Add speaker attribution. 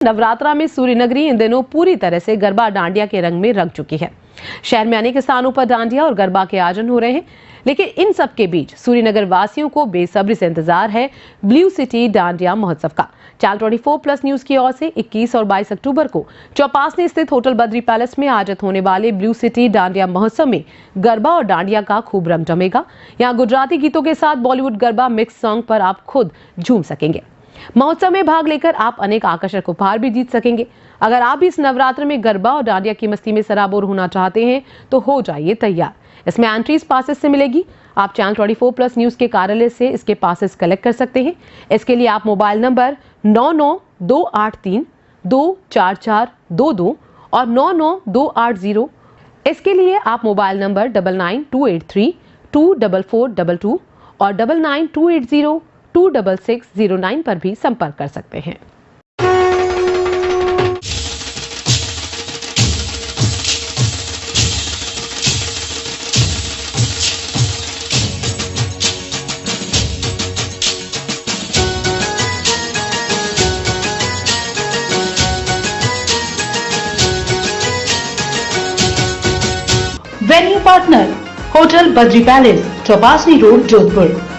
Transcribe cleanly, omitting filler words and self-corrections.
Speaker 1: नवरात्रा में सूर्य नगरी इन दिनों पूरी तरह से गरबा डांडिया के रंग में रंग चुकी है। शहर में अनेक स्थानों पर डांडिया और गरबा के आयोजन हो रहे हैं, लेकिन इन सब के बीच सूर्यनगर वासियों को बेसब्री से इंतजार है ब्लू सिटी डांडिया महोत्सव का। चैनल 24+ न्यूज की ओर से 21 और 22 अक्टूबर को चौपासनी स्थित होटल बद्री पैलेस में आयोजित होने वाले ब्लू सिटी डांडिया महोत्सव में गरबा और डांडिया का खूब रंग जमेगा। यहाँ गुजराती गीतों के साथ बॉलीवुड गरबा मिक्स सॉन्ग पर आप खुद झूम सकेंगे। महोत्सव में भाग लेकर आप अनेक आकर्षक उपहार भी जीत सकेंगे। अगर आप भी इस नवरात्र में गरबा और डांडिया की मस्ती में सराबोर होना चाहते हैं तो हो जाइए तैयार। इसमें एंट्रीज पासेस से मिलेगी। आप चैनल 24+ न्यूज के कार्यालय से इसके पासेस कलेक्ट कर सकते हैं। इसके लिए आप मोबाइल नंबर 9928324422 और 99280, इसके लिए आप मोबाइल नंबर 9928324422 और 9928026609 पर भी संपर्क कर सकते हैं।
Speaker 2: Venue partner hotel Badri palace, Chopasni road, Jodhpur.